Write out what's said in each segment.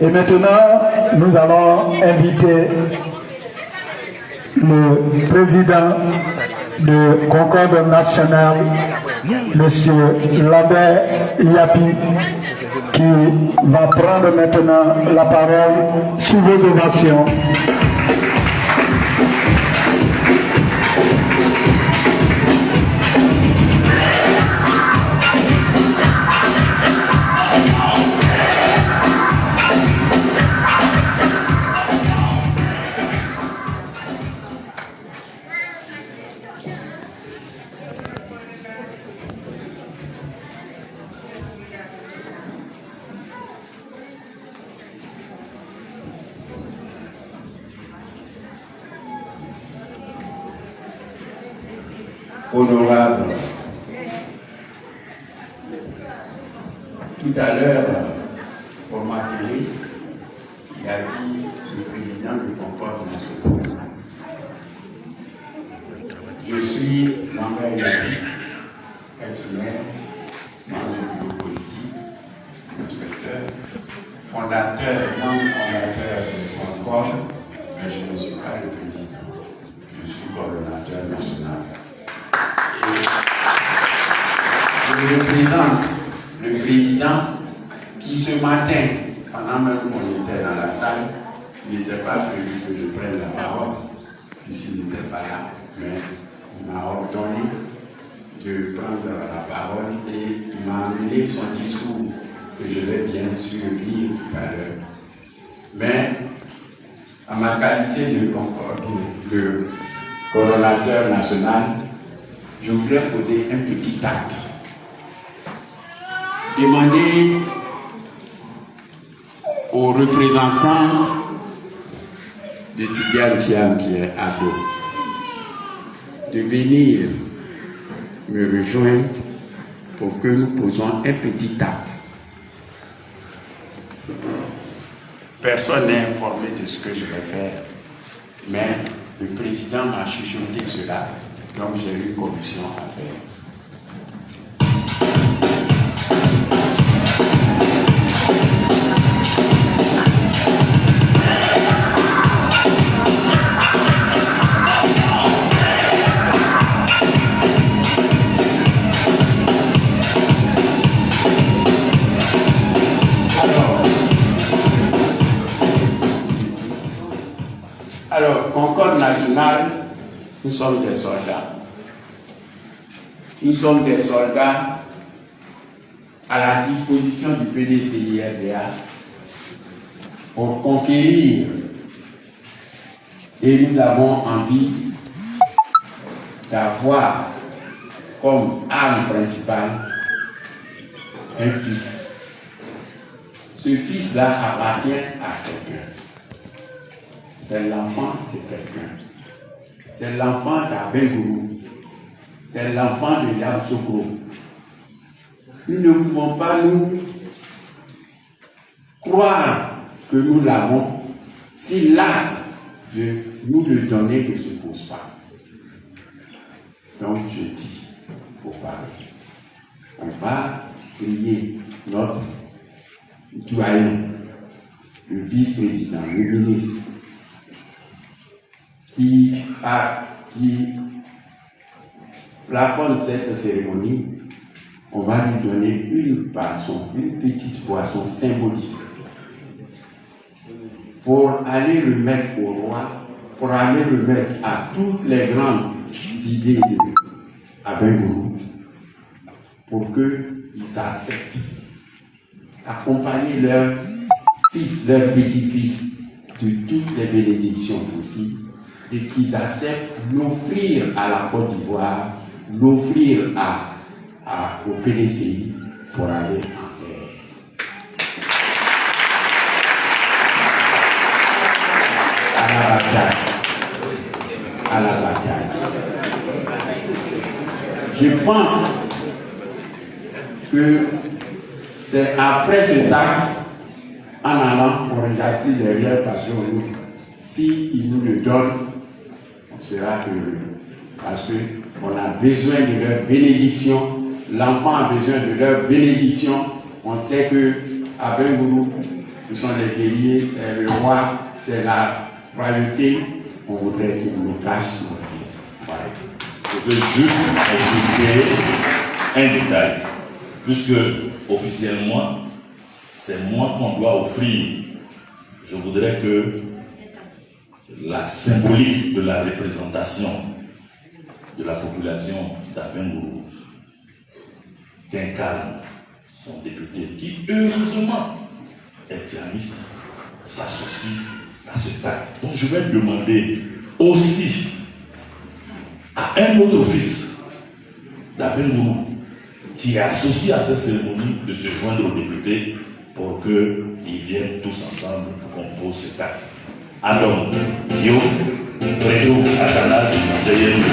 Et maintenant, nous allons inviter le président de Concorde Nationale, M. Lambert Yapi, qui va prendre maintenant la parole sous vos ovations. Honorable, tout à l'heure, pour m'accueillir, il a dit le président du Concorde National. Je suis Lambert Yapi, ex-maire, membre du bureau politique, inspecteur, membre fondateur de Concorde, mais je ne suis pas le président, je suis coordonnateur national. Je représente le président qui ce matin, pendant même qu'on était dans la salle, il n'était pas prévu que je prenne la parole, puisqu'il n'était pas là, mais il m'a ordonné de prendre la parole et il m'a amené son discours que je vais bien sûr lire tout à l'heure. Mais, à ma qualité de coordonnateur national, je voudrais poser un petit acte. Demander aux représentants de Tidiane Thiam qui est à dos de venir me rejoindre pour que nous posions un petit acte. Personne n'est informé de ce que je vais faire, mais le président m'a chuchoté cela, donc j'ai eu une commission à faire. Alors, Concorde Nationale, nous sommes des soldats. Nous sommes des soldats à la disposition du PDCI-RDA pour conquérir. Et nous avons envie d'avoir comme arme principale un fils. Ce fils-là appartient à quelqu'un. C'est l'enfant de quelqu'un. C'est l'enfant d'Abengourou. C'est l'enfant de Yamoussoukro. Nous ne pouvons pas nous croire que nous l'avons si l'acte de nous le donner ne se pose pas. Donc je dis au parler, on va prier notre doyen, le vice-président, le ministre, qui plafonne cette cérémonie. On va lui donner une boisson, une petite boisson symbolique pour aller remettre au roi, pour aller remettre à toutes les grandes idées de Abengourou, pour qu'ils acceptent accompagner leurs fils, leurs petits-fils de toutes les bénédictions possibles et qu'ils acceptent l'offrir à la Côte d'Ivoire, l'offrir au PDCI pour aller en guerre. À la bataille. Je pense que c'est après ce acte, en allant, on ne regarde plus derrière parce que s'ils nous le donnent, on sera heureux. Parce qu'on a besoin de leur bénédiction, l'enfant a besoin de leur bénédiction. On sait que Abengourou ce sont les guerriers, c'est le roi, c'est la royauté. On voudrait qu'il nous cache nos fils. Voilà. Je veux juste ajouter un détail, puisque officiellement, c'est moi qu'on doit offrir. Je voudrais que la symbolique de la représentation de la population d'Abengourou qu'incarne son député, qui heureusement est tianiste, s'associe à cet acte. Donc je vais demander aussi à un autre fils d'Abengourou qui est associé à cette cérémonie de se joindre aux députés pour qu'ils viennent tous ensemble pour qu'on pose cet acte. Adam, Yo, Fredo, Atanas, derrière nous.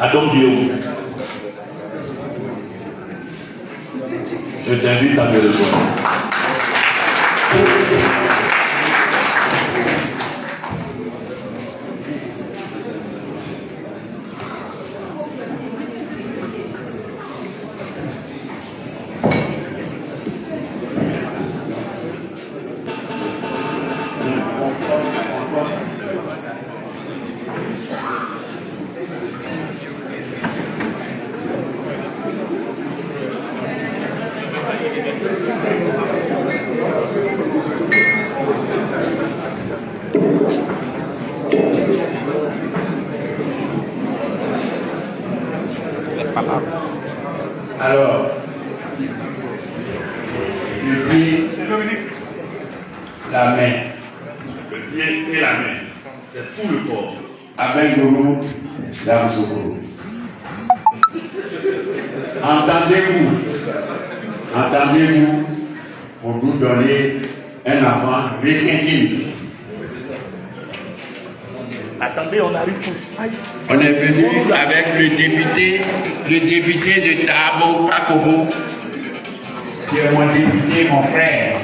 Adam Guillaume, je t'invite à me rejoindre. Alors, je prie la main. Le pied et la main, c'est tout le corps. Abengourou, Damsoko. Entendez-vous pour nous donner un enfant requinquille. Attendez, on arrive tous. Aïe. On est venu avec le député de Tabo Kakobo, qui est mon député, mon frère.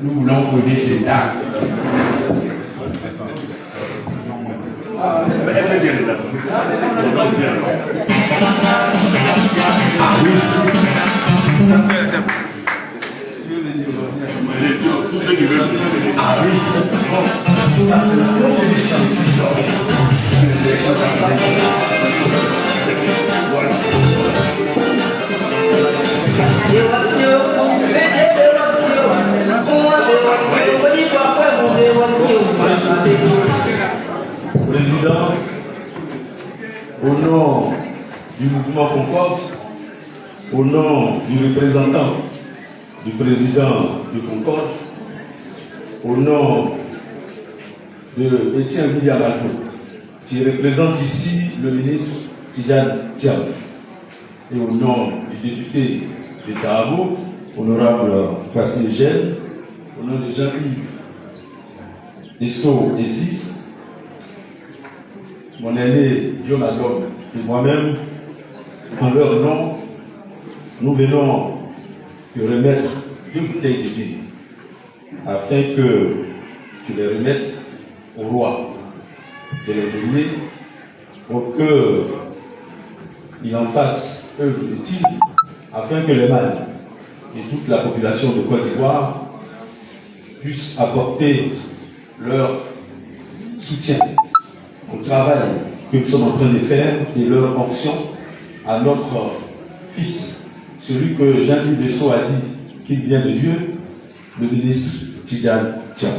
Nous voulons poser cet acte. Tous ceux qui veulent. Ah oui, ça c'est la première émission ici. Président, au nom du mouvement Concorde, au nom du représentant du président du Concorde, au nom de Étienne William-Alto, qui représente ici le ministre Tidjane Thiam, et au nom du député de Taabo, honorable Pasteur-Gel, au nom de Jean-Yves Esso et 6, mon aîné Guillaume Agom et moi-même, en leur nom, nous venons te remettre une bouteille de gin afin que tu les remettes au roi de les donner pour qu'il en fasse œuvre utile afin que les mâles et toute la population de Côte d'Ivoire puissent apporter leur soutien au travail que nous sommes en train de faire et leur onction à notre fils, celui que Jean-Yves Bessot a dit qu'il vient de Dieu, le ministre Tidjane Thiam.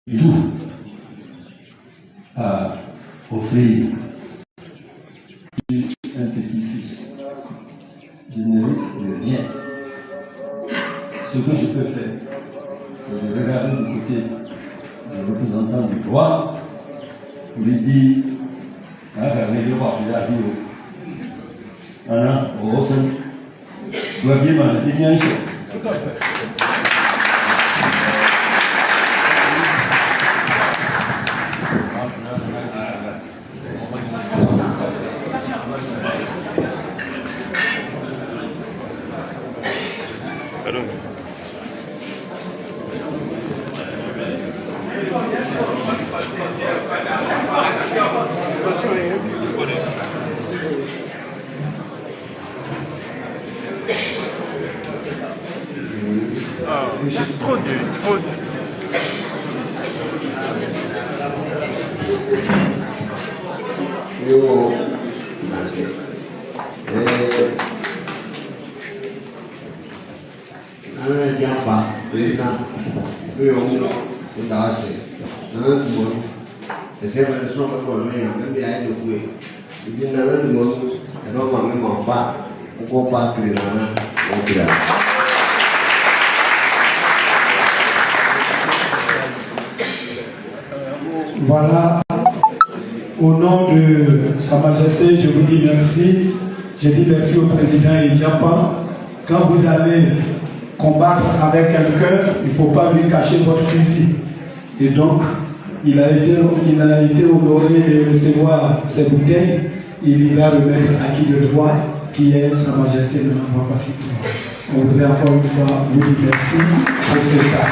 Tout à offrir un petit-fils. Je n'hérite de rien. Ce que je peux faire, c'est de regarder du côté du représentant du roi pour lui dire regardez le roi, il a dit Anna, au Rosson, tu vas bien sûr. Trop dur, trop dur. Yo, un jamba, président, lui on t'a assez. Un monde, et c'est vrai, son papa, mais même il y a une fouille. Il dit, dans le monde, et donc, même en bas, on ne peut pas créer un. Voilà, au nom de Sa Majesté, je vous dis merci. Je dis merci au président Idiapa. Quand vous allez combattre avec quelqu'un, il ne faut pas lui cacher votre fusil. Et donc, il a été honoré de recevoir ces bouteilles. Il ira remettre à qui le droit, qui est Sa Majesté de la Citoyen. On voudrait encore une fois vous dire merci pour ce cas.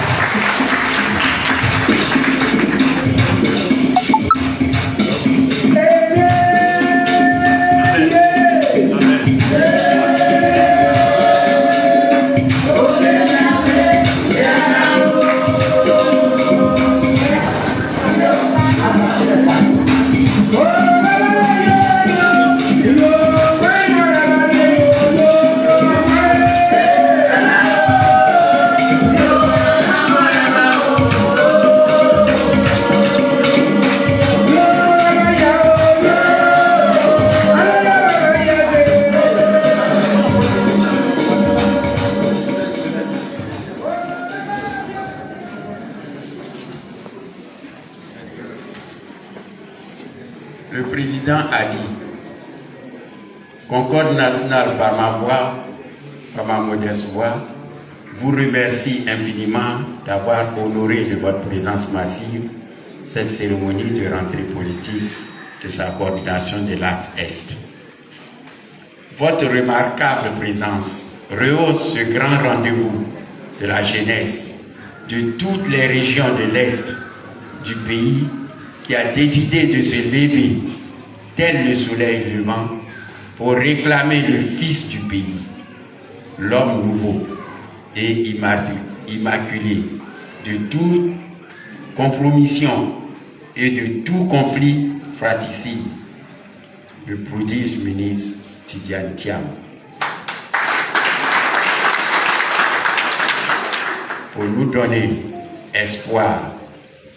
Le président a dit, Concorde nationale par ma voix, par ma modeste voix, vous remercie infiniment d'avoir honoré de votre présence massive cette cérémonie de rentrée politique de sa coordination de l'axe Est. Votre remarquable présence rehausse ce grand rendez-vous de la jeunesse de toutes les régions de l'Est du pays qui a décidé de se lever tel le soleil levant pour réclamer le fils du pays, l'homme nouveau et immaculé de toute compromission et de tout conflit fratricide, le prodige ministre Tidiane Thiam. Pour nous donner espoir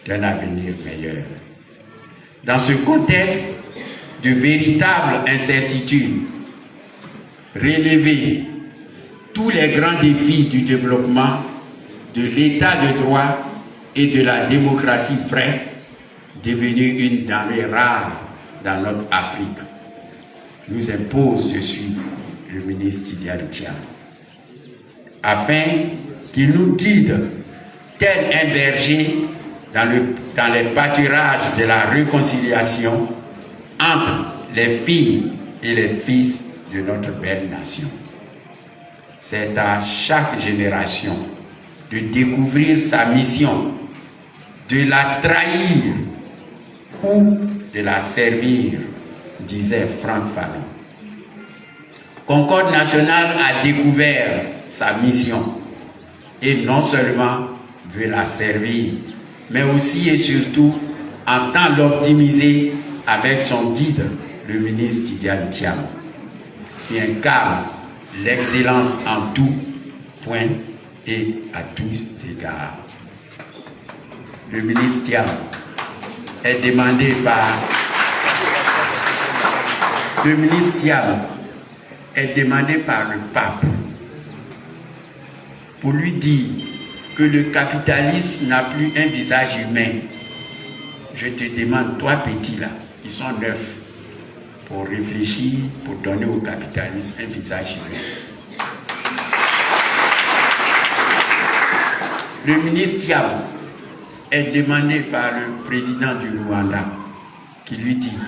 d'un avenir meilleur. Dans ce contexte de véritable incertitude, relever tous les grands défis du développement, de l'état de droit et de la démocratie vraie, devenue une denrée rare dans notre Afrique, nous impose de suivre le ministre Tidiane Thiam, afin qu'il nous guide tel un berger dans les pâturages de la réconciliation entre les filles et les fils de notre belle nation. C'est à chaque génération de découvrir sa mission, de la trahir ou de la servir, disait Franck Fanon. Concorde nationale a découvert sa mission et non seulement veut la servir, mais aussi et surtout entend l'optimiser avec son guide, le ministre Tidiane Thiam, qui incarne l'excellence en tout point et à tous égards. Le ministre Thiam est demandé par le pape pour lui dire que le capitalisme n'a plus un visage humain. Je te demande, toi petits là, ils sont neufs, pour réfléchir, pour donner au capitalisme un visage humain. Le ministre Thiam est demandé par le président du Rwanda, qui lui dit,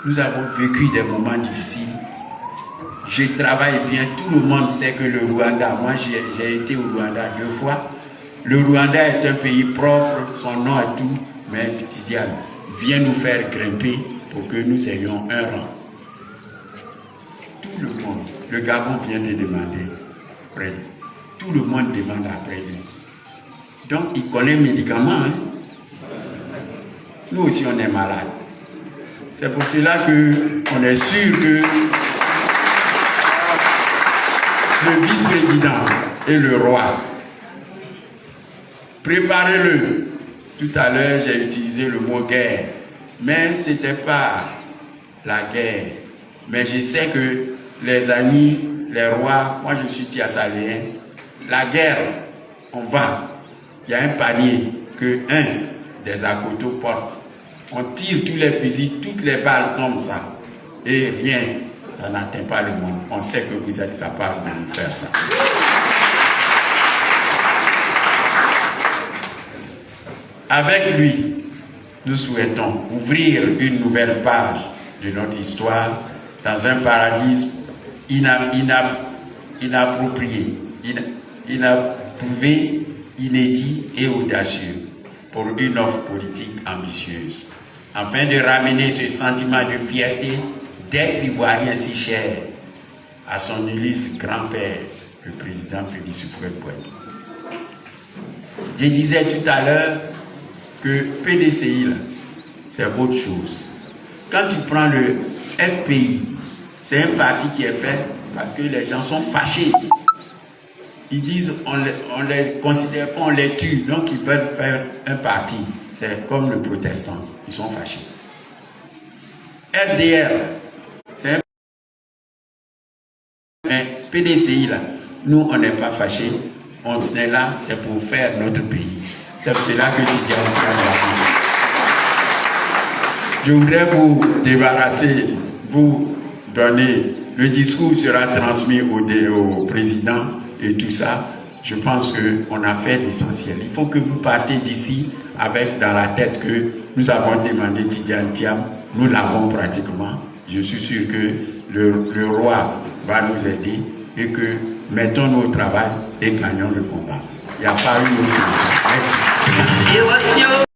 nous avons vécu des moments difficiles, je travaille bien, tout le monde sait que le Rwanda, moi j'ai été au Rwanda 2 fois, le Rwanda est un pays propre, son nom et tout, mais Tidiane, viens nous faire grimper pour que nous ayons un rang. Tout le monde, le Gabon vient de demander après lui. Tout le monde demande après lui. Donc il connaît les médicaments. Hein? Nous aussi on est malades. C'est pour cela qu'on est sûr que le vice-président et le roi, préparez-le. Tout à l'heure, j'ai utilisé le mot guerre, mais ce n'était pas la guerre. Mais je sais que les amis, les rois, moi je suis tiassaléen, la guerre, on va. Il y a un panier que un des Akoto porte. On tire tous les fusils, toutes les balles comme ça. Et rien, ça n'atteint pas le monde. On sait que vous êtes capable de nous faire ça. Avec lui, nous souhaitons ouvrir une nouvelle page de notre histoire dans un paradis inapproprié, inapprouvé, inédit et audacieux pour une offre politique ambitieuse, afin de ramener ce sentiment de fierté d'être Ivoirien si cher à son illustre grand-père, le président Félix Houphouët-Boigny. Je disais tout à l'heure que PDCI, c'est autre chose. Quand tu prends le FPI, c'est un parti qui est fait parce que les gens sont fâchés. Ils disent on les considère pas, on les tue, donc ils veulent faire un parti. C'est comme le protestant, ils sont fâchés. FDR, c'est un mais PDCI là, nous on n'est pas fâchés, on est là, c'est pour faire notre pays. C'est pour cela que Tidiane Thiam l'a dit. Je voudrais vous débarrasser, vous donner, le discours sera transmis au président et tout ça. Je pense qu'on a fait l'essentiel. Il faut que vous partez d'ici avec dans la tête que nous avons demandé Tidiane Thiam, nous l'avons pratiquement. Je suis sûr que le roi va nous aider et que mettons-nous au travail et gagnons le combat. Il n'y a pas eu de solution. Merci.